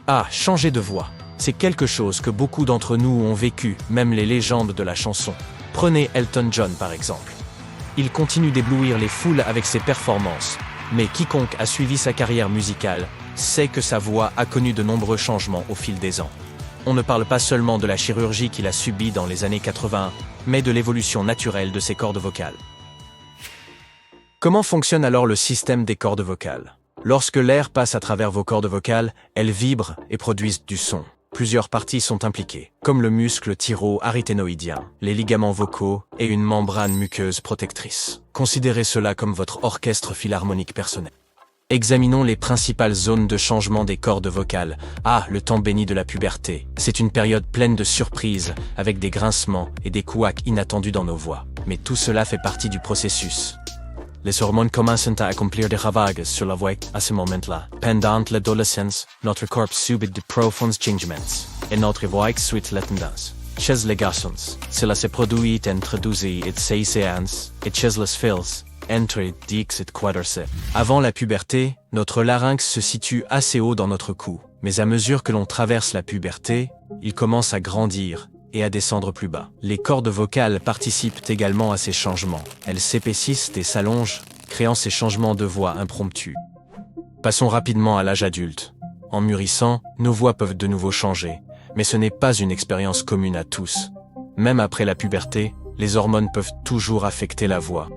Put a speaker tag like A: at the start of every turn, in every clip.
A: Ah, changer de voix. C'est quelque chose que beaucoup d'entre nous ont vécu, même les légendes de la chanson. Prenez Elton John par exemple. Il continue d'éblouir les foules avec ses performances, mais quiconque a suivi sa carrière musicale sait que sa voix a connu de nombreux changements au fil des ans. On ne parle pas seulement de la chirurgie qu'il a subie dans les années 80, mais de l'évolution naturelle de ses cordes vocales. Comment fonctionne alors le système des cordes vocales? Lorsque l'air passe à travers vos cordes vocales, elles vibrent et produisent du son. Plusieurs parties sont impliquées, comme le muscle thyro-aryténoïdien, les ligaments vocaux et une membrane muqueuse protectrice. Considérez cela comme votre orchestre philharmonique personnel. Examinons les principales zones de changement des cordes vocales. Ah, le temps béni de la puberté. C'est une période pleine de surprises, avec des grincements et des couacs inattendus dans nos voix. Mais tout cela fait partie du processus. Les hormones commencent à accomplir des ravages sur la voix à ce moment-là. Pendant l'adolescence, notre corps subit de profonds changements, et notre voix suit la tendance. Chez les garçons, cela se produit entre 12 et 16 ans, et chez les filles, entre 10 et 14. Avant la puberté, notre larynx se situe assez haut dans notre cou, mais à mesure que l'on traverse la puberté, il commence à grandir et à descendre plus bas. Les cordes vocales participent également à ces changements. Elles s'épaississent et s'allongent, créant ces changements de voix impromptus. Passons rapidement à l'âge adulte. En mûrissant, nos voix peuvent de nouveau changer, mais ce n'est pas une expérience commune à tous. Même après la puberté, les hormones peuvent toujours affecter la voix.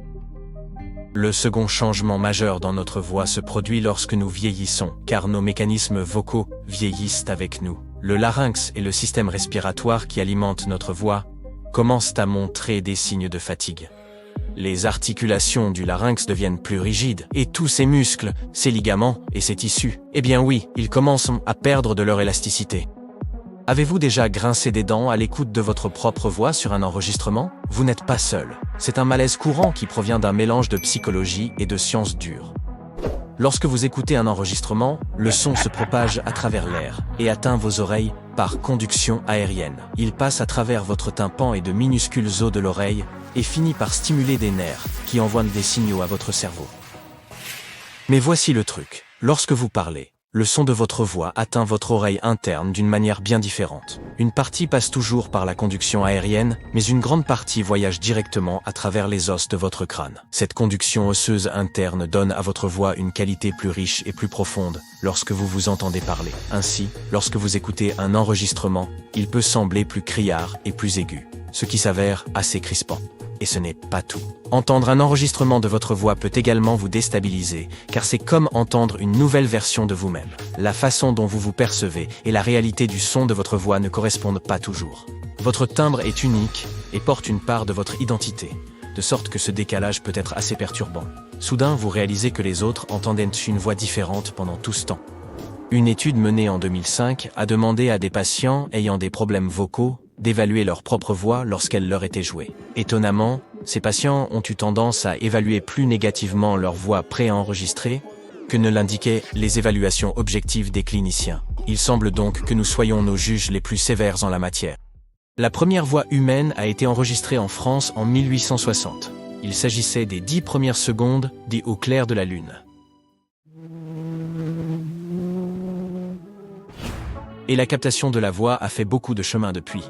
A: Le second changement majeur dans notre voix se produit lorsque nous vieillissons, car nos mécanismes vocaux vieillissent avec nous. Le larynx et le système respiratoire qui alimentent notre voix commencent à montrer des signes de fatigue. Les articulations du larynx deviennent plus rigides, et tous ces muscles, ces ligaments et ces tissus, eh bien oui, ils commencent à perdre de leur élasticité. Avez-vous déjà grincé des dents à l'écoute de votre propre voix sur un enregistrement? Vous n'êtes pas seul. C'est un malaise courant qui provient d'un mélange de psychologie et de sciences dures. Lorsque vous écoutez un enregistrement, le son se propage à travers l'air et atteint vos oreilles par conduction aérienne. Il passe à travers votre tympan et de minuscules os de l'oreille et finit par stimuler des nerfs qui envoient des signaux à votre cerveau. Mais voici le truc. Lorsque vous parlez, le son de votre voix atteint votre oreille interne d'une manière bien différente. Une partie passe toujours par la conduction aérienne, mais une grande partie voyage directement à travers les os de votre crâne. Cette conduction osseuse interne donne à votre voix une qualité plus riche et plus profonde lorsque vous vous entendez parler. Ainsi, lorsque vous écoutez un enregistrement, il peut sembler plus criard et plus aigu, ce qui s'avère assez crispant. Et ce n'est pas tout. Entendre un enregistrement de votre voix peut également vous déstabiliser, car c'est comme entendre une nouvelle version de vous-même. La façon dont vous vous percevez et la réalité du son de votre voix ne correspondent pas toujours. Votre timbre est unique et porte une part de votre identité, de sorte que ce décalage peut être assez perturbant. Soudain, vous réalisez que les autres entendent une voix différente pendant tout ce temps. Une étude menée en 2005 a demandé à des patients ayant des problèmes vocaux d'évaluer leur propre voix lorsqu'elle leur était jouée. Étonnamment, ces patients ont eu tendance à évaluer plus négativement leur voix préenregistrée que ne l'indiquaient les évaluations objectives des cliniciens. Il semble donc que nous soyons nos juges les plus sévères en la matière. La première voix humaine a été enregistrée en France en 1860. Il s'agissait des 10 premières secondes dit au clair de la lune. Et la captation de la voix a fait beaucoup de chemin depuis.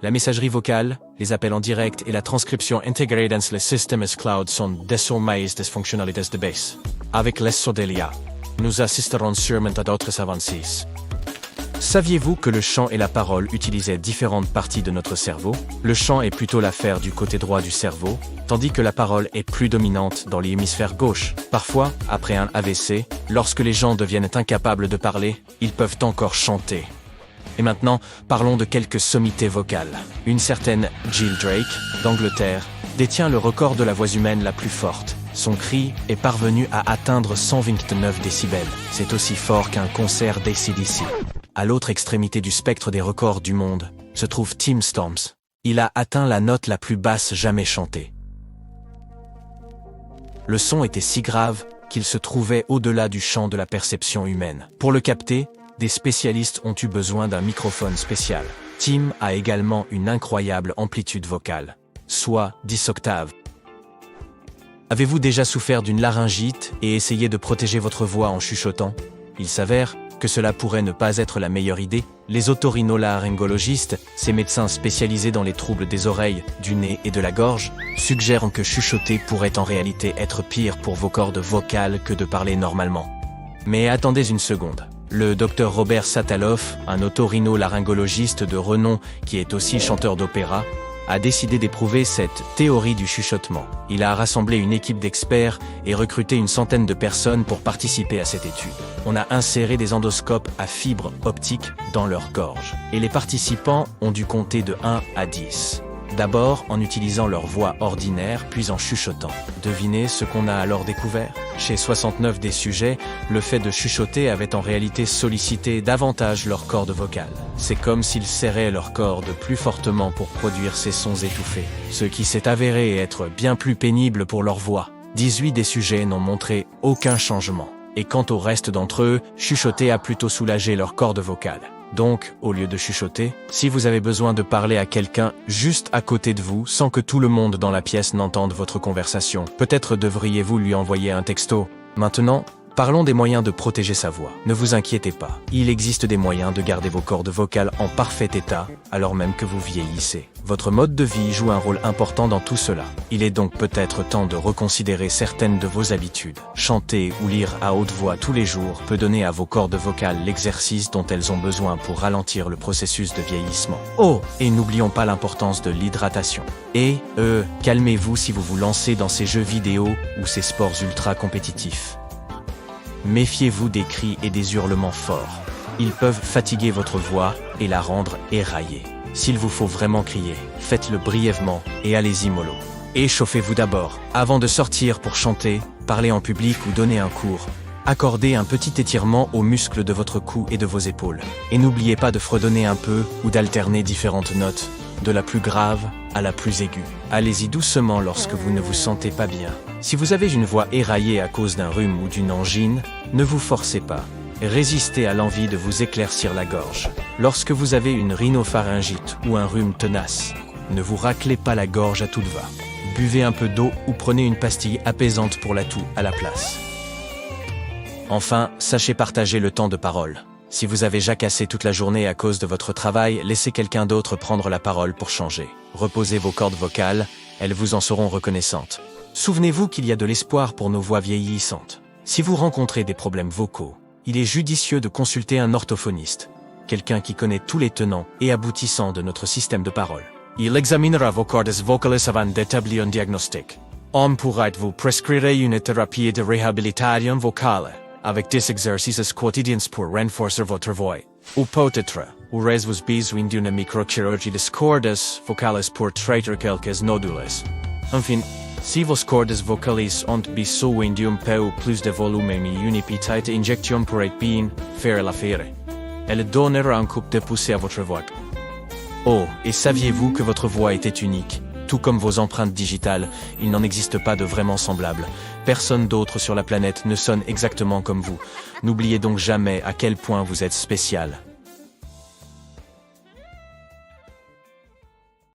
A: La messagerie vocale, les appels en direct et la transcription intégrée dans le système cloud sont désormais des fonctionnalités de base. Avec l'essor de l'IA, nous assisterons sûrement à d'autres avancées. Saviez-vous que le chant et la parole utilisaient différentes parties de notre cerveau? Le chant est plutôt l'affaire du côté droit du cerveau, tandis que la parole est plus dominante dans l'hémisphère gauche. Parfois, après un AVC, lorsque les gens deviennent incapables de parler, ils peuvent encore chanter. Et maintenant, parlons de quelques sommités vocales. Une certaine Jill Drake, d'Angleterre, détient le record de la voix humaine la plus forte. Son cri est parvenu à atteindre 129 décibels. C'est aussi fort qu'un concert d'ACDC. À l'autre extrémité du spectre des records du monde, se trouve Tim Storms. Il a atteint la note la plus basse jamais chantée. Le son était si grave qu'il se trouvait au-delà du champ de la perception humaine. Pour le capter, des spécialistes ont eu besoin d'un microphone spécial. Tim a également une incroyable amplitude vocale, soit 10 octaves. Avez-vous déjà souffert d'une laryngite et essayé de protéger votre voix en chuchotant? Il s'avère que cela pourrait ne pas être la meilleure idée, les otorhinolaryngologistes, ces médecins spécialisés dans les troubles des oreilles, du nez et de la gorge, suggèrent que chuchoter pourrait en réalité être pire pour vos cordes vocales que de parler normalement. Mais attendez une seconde. Le docteur Robert Sataloff, un otorhinolaryngologiste de renom qui est aussi chanteur d'opéra, a décidé d'éprouver cette théorie du chuchotement. Il a rassemblé une équipe d'experts et recruté une centaine de personnes pour participer à cette étude. On a inséré des endoscopes à fibres optiques dans leur gorge. Et les participants ont dû compter de 1 à 10. D'abord en utilisant leur voix ordinaire, puis en chuchotant. Devinez ce qu'on a alors découvert? Chez 69 des sujets, le fait de chuchoter avait en réalité sollicité davantage leurs cordes vocales. C'est comme s'ils serraient leurs cordes plus fortement pour produire ces sons étouffés, ce qui s'est avéré être bien plus pénible pour leur voix. 18 des sujets n'ont montré aucun changement. Et quant au reste d'entre eux, chuchoter a plutôt soulagé leurs cordes vocales. Donc, au lieu de chuchoter, si vous avez besoin de parler à quelqu'un juste à côté de vous sans que tout le monde dans la pièce n'entende votre conversation, peut-être devriez-vous lui envoyer un texto. Maintenant, parlons des moyens de protéger sa voix. Ne vous inquiétez pas, il existe des moyens de garder vos cordes vocales en parfait état alors même que vous vieillissez. Votre mode de vie joue un rôle important dans tout cela. Il est donc peut-être temps de reconsidérer certaines de vos habitudes. Chanter ou lire à haute voix tous les jours peut donner à vos cordes vocales l'exercice dont elles ont besoin pour ralentir le processus de vieillissement. Oh, et n'oublions pas l'importance de l'hydratation. Et, calmez-vous si vous vous lancez dans ces jeux vidéo ou ces sports ultra compétitifs. Méfiez-vous des cris et des hurlements forts. Ils peuvent fatiguer votre voix et la rendre éraillée. S'il vous faut vraiment crier, faites-le brièvement et allez-y mollo. Échauffez-vous d'abord. Avant de sortir pour chanter, parler en public ou donner un cours, accordez un petit étirement aux muscles de votre cou et de vos épaules. Et n'oubliez pas de fredonner un peu ou d'alterner différentes notes, de la plus grave à la plus aiguë. Allez-y doucement lorsque vous ne vous sentez pas bien. Si vous avez une voix éraillée à cause d'un rhume ou d'une angine, ne vous forcez pas. Résistez à l'envie de vous éclaircir la gorge. Lorsque vous avez une rhinopharyngite ou un rhume tenace, ne vous raclez pas la gorge à toute va. Buvez un peu d'eau ou prenez une pastille apaisante pour la toux à la place. Enfin, sachez partager le temps de parole. Si vous avez jacassé toute la journée à cause de votre travail, laissez quelqu'un d'autre prendre la parole pour changer. Reposez vos cordes vocales, elles vous en seront reconnaissantes. Souvenez-vous qu'il y a de l'espoir pour nos voix vieillissantes. Si vous rencontrez des problèmes vocaux, il est judicieux de consulter un orthophoniste, quelqu'un qui connaît tous les tenants et aboutissants de notre système de parole. Il examinera vos cordes vocales avant d'établir un diagnostic. On pourrait vous prescrire une thérapie de réhabilitation vocale, avec des exercices quotidiens pour renforcer votre voix. Ou peut-être, aurez-vous besoin d'une microchirurgie des cordes vocales pour traiter quelques nodules. Enfin, si vos cordes vocales ont besoin d'un peu plus de volume et une petite injection pourrait bien faire l'affaire. Elle donnera un coup de pouce à votre voix. Oh, et saviez-vous que votre voix était unique? Tout comme vos empreintes digitales, il n'en existe pas de vraiment semblables. Personne d'autre sur la planète ne sonne exactement comme vous. N'oubliez donc jamais à quel point vous êtes spécial.